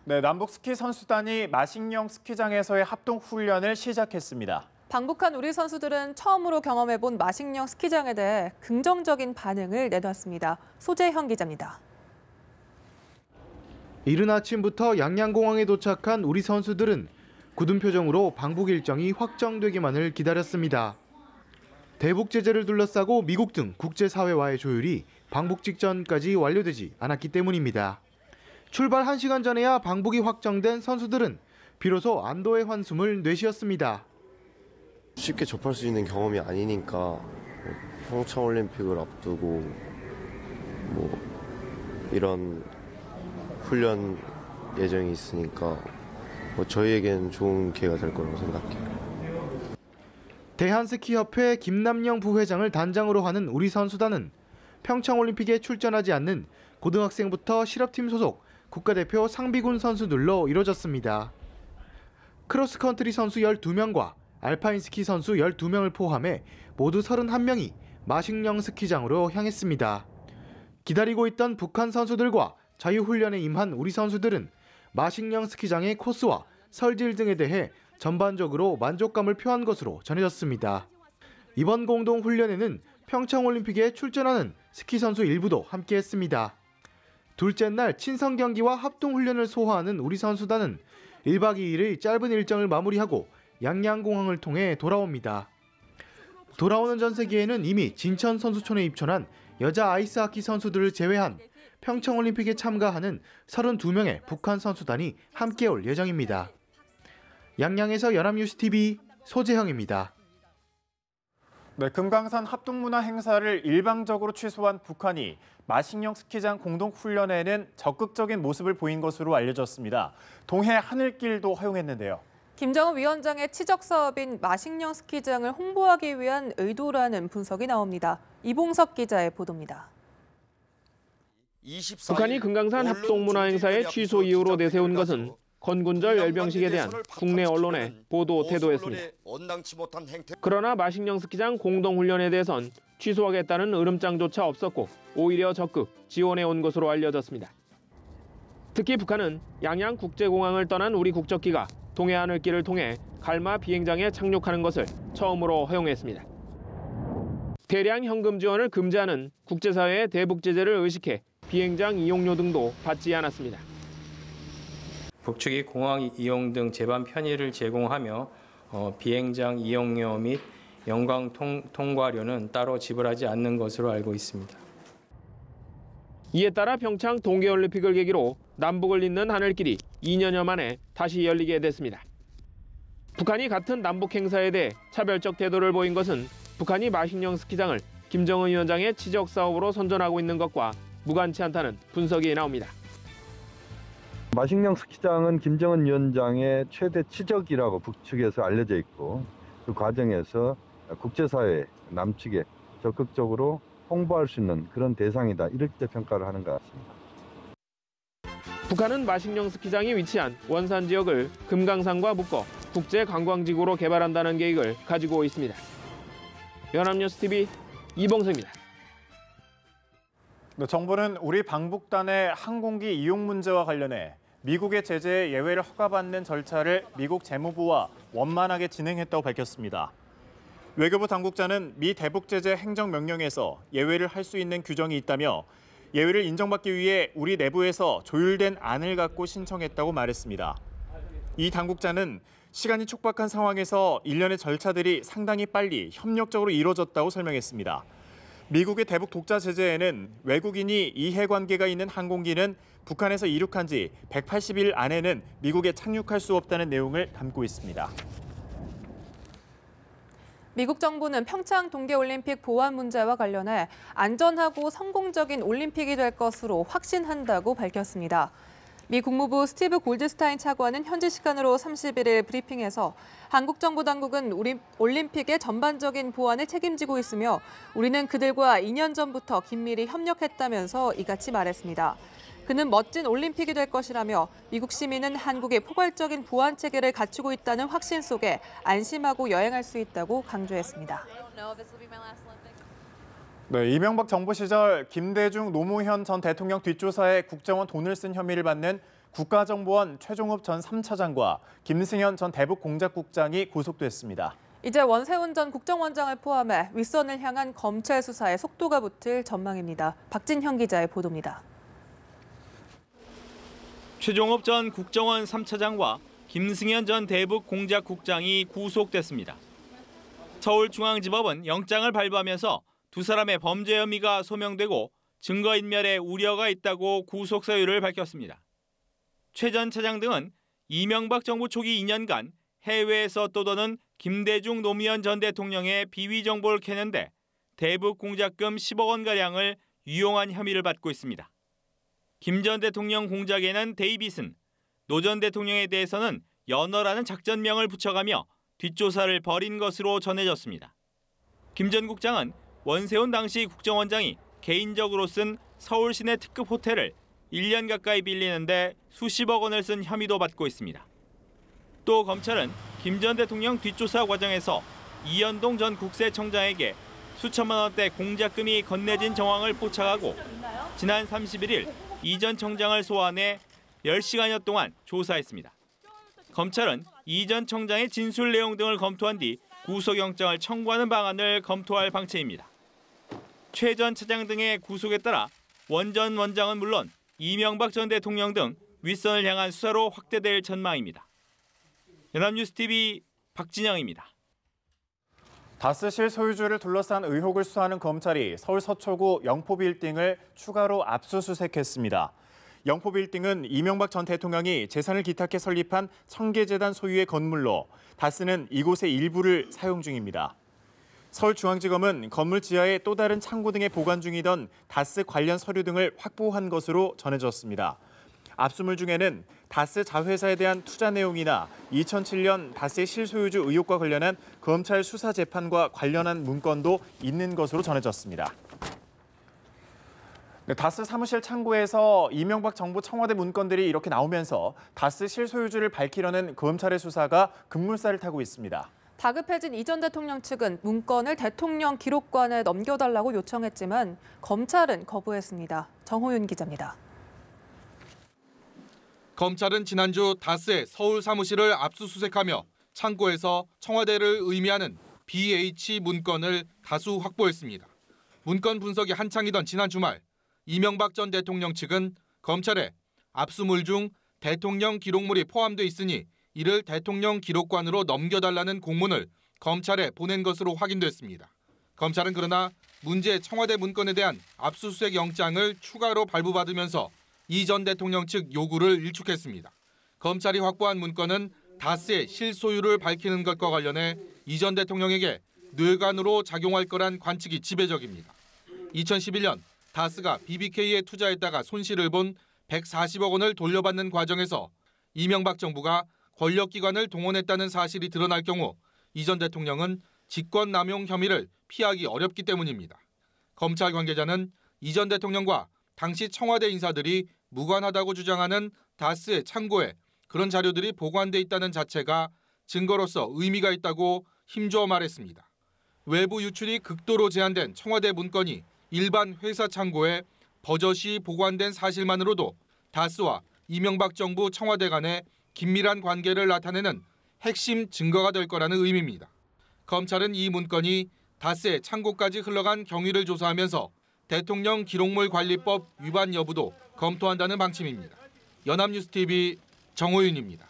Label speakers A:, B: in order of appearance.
A: 네, 남북 스키 선수단이 마식령 스키장에서의 합동 훈련을 시작했습니다.
B: 방북한 우리 선수들은 처음으로 경험해본 마식령 스키장에 대해 긍정적인 반응을 내놨습니다. 소재형 기자입니다.
C: 이른 아침부터 양양공항에 도착한 우리 선수들은 굳은 표정으로 방북 일정이 확정되기만을 기다렸습니다. 대북 제재를 둘러싸고 미국 등 국제사회와의 조율이 방북 직전까지 완료되지 않았기 때문입니다. 출발 1시간 전에야 방북이 확정된 선수들은 비로소 안도의 환숨을 내쉬었습니다.
D: 쉽게 접할 수 있는 경험이 아니니까 평창올림픽을 앞두고 이런 훈련 예정이 있으니까 저희에겐 좋은 기회가 될 거라고 생각해요.
C: 대한스키협회 김남영 부회장을 단장으로 하는 우리 선수단은 평창올림픽에 출전하지 않는 고등학생부터 실업팀 소속 국가대표 상비군 선수들로 이뤄졌습니다. 크로스컨트리 선수 12명과 알파인 스키 선수 12명을 포함해 모두 31명이 마식령 스키장으로 향했습니다. 기다리고 있던 북한 선수들과 자유훈련에 임한 우리 선수들은 마식령 스키장의 코스와 설질 등에 대해 전반적으로 만족감을 표한 것으로 전해졌습니다. 이번 공동훈련에는 평창올림픽에 출전하는 스키 선수 일부도 함께했습니다. 둘째 날 친선 경기와 합동훈련을 소화하는 우리 선수단은 1박 2일의 짧은 일정을 마무리하고 양양공항을 통해 돌아옵니다. 돌아오는 전세기에는 이미 진천 선수촌에 입촌한 여자 아이스하키 선수들을 제외한 평창올림픽에 참가하는 32명의 북한 선수단이 함께 올 예정입니다. 양양에서 연합뉴스TV 소재형입니다.
A: 네, 금강산 합동문화 행사를 일방적으로 취소한 북한이 마식령 스키장 공동훈련에는 적극적인 모습을 보인 것으로 알려졌습니다. 동해 하늘길도 허용했는데요.
B: 김정은 위원장의 치적 사업인 마식령 스키장을 홍보하기 위한 의도라는 분석이 나옵니다. 이봉석 기자의 보도입니다.
E: 북한이 금강산 합동문화 행사의 취소 이유로 내세운 것은 건군절 열병식에 대한 국내 언론의 보도 태도였습니다. 그러나 마식령 스키장 공동훈련에 대해선 취소하겠다는 으름장조차 없었고 오히려 적극 지원해온 것으로 알려졌습니다. 특히 북한은 양양국제공항을 떠난 우리 국적기가 동해 하늘길을 통해 갈마 비행장에 착륙하는 것을 처음으로 허용했습니다. 대량 현금 지원을 금지하는 국제사회의 대북 제재를 의식해 비행장 이용료 등도 받지 않았습니다.
F: 북측이 공항 이용 등 제반 편의를 제공하며 비행장 이용료 및 영광 통과료는 따로 지불하지 않는 것으로 알고 있습니다.
E: 이에 따라 평창 동계올림픽을 계기로 남북을 잇는 하늘길이 2년여 만에 다시 열리게 됐습니다. 북한이 같은 남북 행사에 대해 차별적 태도를 보인 것은 북한이 마식령 스키장을 김정은 위원장의 치적 사업으로 선전하고 있는 것과 무관치 않다는 분석이 나옵니다.
G: 마식령 스키장은 김정은 위원장의 최대 치적이라고 북측에서 알려져 있고 그 과정에서 국제사회 남측에 적극적으로 홍보할 수 있는 그런 대상이다 이렇게 평가를 하는 것 같습니다.
E: 북한은 마식령 스키장이 위치한 원산 지역을 금강산과 묶어 국제관광지구로 개발한다는 계획을 가지고 있습니다. 연합뉴스TV 이봉석입니다.
A: 정부는 우리 방북단의 항공기 이용 문제와 관련해 미국의 제재에 예외를 허가받는 절차를 미국 재무부와 원만하게 진행했다고 밝혔습니다. 외교부 당국자는 미 대북 제재 행정명령에서 예외를 할 수 있는 규정이 있다며 예외를 인정받기 위해 우리 내부에서 조율된 안을 갖고 신청했다고 말했습니다. 이 당국자는 시간이 촉박한 상황에서 일련의 절차들이 상당히 빨리 협력적으로 이루어졌다고 설명했습니다. 미국의 대북 독자 제재에는 외국인이 이해관계가 있는 항공기는 북한에서 이륙한 지 180일 안에는 미국에 착륙할 수 없다는 내용을 담고 있습니다.
B: 미국 정부는 평창 동계올림픽 보안 문제와 관련해 안전하고 성공적인 올림픽이 될 것으로 확신한다고 밝혔습니다. 미 국무부 스티브 골드스타인 차관은 현지 시간으로 31일 브리핑에서 한국 정부 당국은 올림픽의 전반적인 보안을 책임지고 있으며 우리는 그들과 2년 전부터 긴밀히 협력했다면서 이같이 말했습니다. 그는 멋진 올림픽이 될 것이라며 미국 시민은 한국의 포괄적인 보안 체계를 갖추고 있다는 확신 속에 안심하고 여행할 수 있다고 강조했습니다.
A: 네, 이명박 정부 시절 김대중, 노무현 전 대통령 뒷조사에 국정원 돈을 쓴 혐의를 받는 국가정보원 최종업 전 3차장과 김승현 전 대북공작국장이 구속됐습니다.
B: 이제 원세훈 전 국정원장을 포함해 윗선을 향한 검찰 수사에 속도가 붙을 전망입니다. 박진형 기자의 보도입니다.
H: 최종업 전 국정원 3차장과 김승현 전 대북공작국장이 구속됐습니다. 서울중앙지법은 영장을 발부하면서 두 사람의 범죄 혐의가 소명되고 증거인멸에 우려가 있다고 구속 사유를 밝혔습니다. 최 전 차장 등은 이명박 정부 초기 2년간 해외에서 떠도는 김대중 노무현 전 대통령의 비위 정보를 캐는데 대북 공작금 10억 원가량을 유용한 혐의를 받고 있습니다. 김 전 대통령 공작에는 데이빗은, 노 전 대통령에 대해서는 연어라는 작전명을 붙여가며 뒷조사를 벌인 것으로 전해졌습니다. 김 전 국장은 원세훈 당시 국정원장이 개인적으로 쓴 서울 시내 특급 호텔을 1년 가까이 빌리는데 수십억 원을 쓴 혐의도 받고 있습니다. 또 검찰은 김 전 대통령 뒷조사 과정에서 이현동 전 국세청장에게 수천만 원대 공작금이 건네진 정황을 포착하고 지난 31일 이 전 청장을 소환해 10시간여 동안 조사했습니다. 검찰은 이 전 청장의 진술 내용 등을 검토한 뒤 구속영장을 청구하는 방안을 검토할 방침입니다. 최 전 차장 등의 구속에 따라 원 전 원장은 물론 이명박 전 대통령 등 윗선을 향한 수사로 확대될 전망입니다. 연합뉴스TV 박진영입니다.
A: 다스 실소유주를 둘러싼 의혹을 수사하는 검찰이 서울 서초구 영포빌딩을 추가로 압수수색했습니다. 영포빌딩은 이명박 전 대통령이 재산을 기탁해 설립한 청계재단 소유의 건물로 다스는 이곳의 일부를 사용 중입니다. 서울중앙지검은 건물 지하에 또 다른 창고 등에 보관 중이던 다스 관련 서류 등을 확보한 것으로 전해졌습니다. 압수물 중에는 다스 자회사에 대한 투자 내용이나 2007년 다스의 실소유주 의혹과 관련한 검찰 수사 재판과 관련한 문건도 있는 것으로 전해졌습니다. 다스 사무실 창고에서 이명박 정부 청와대 문건들이 이렇게 나오면서 다스 실소유주를 밝히려는 검찰의 수사가 급물살을 타고 있습니다.
B: 다급해진 이 전 대통령 측은 문건을 대통령 기록관에 넘겨달라고 요청했지만 검찰은 거부했습니다. 정호윤 기자입니다.
I: 검찰은 지난주 다스의 서울 사무실을 압수수색하며 창고에서 청와대를 의미하는 BH 문건을 다수 확보했습니다. 문건 분석이 한창이던 지난 주말, 이명박 전 대통령 측은 검찰에 압수물 중 대통령 기록물이 포함돼 있으니 이를 대통령 기록관으로 넘겨달라는 공문을 검찰에 보낸 것으로 확인됐습니다. 검찰은 그러나 문제 청와대 문건에 대한 압수수색 영장을 추가로 발부받으면서 이 전 대통령 측 요구를 일축했습니다. 검찰이 확보한 문건은 다스의 실소유를 밝히는 것과 관련해 이 전 대통령에게 뇌관으로 작용할 거란 관측이 지배적입니다. 2011년 다스가 BBK에 투자했다가 손실을 본 140억 원을 돌려받는 과정에서 이명박 정부가 권력기관을 동원했다는 사실이 드러날 경우 이 전 대통령은 직권남용 혐의를 피하기 어렵기 때문입니다. 검찰 관계자는 이 전 대통령과 당시 청와대 인사들이 무관하다고 주장하는 다스의 창고에 그런 자료들이 보관돼 있다는 자체가 증거로서 의미가 있다고 힘주어 말했습니다. 외부 유출이 극도로 제한된 청와대 문건이 일반 회사 창고에 버젓이 보관된 사실만으로도 다스와 이명박 정부 청와대 간의 긴밀한 관계를 나타내는 핵심 증거가 될 거라는 의미입니다. 검찰은 이 문건이 다스의 창고까지 흘러간 경위를 조사하면서 대통령 기록물 관리법 위반 여부도 검토한다는 방침입니다. 연합뉴스TV 정호윤입니다.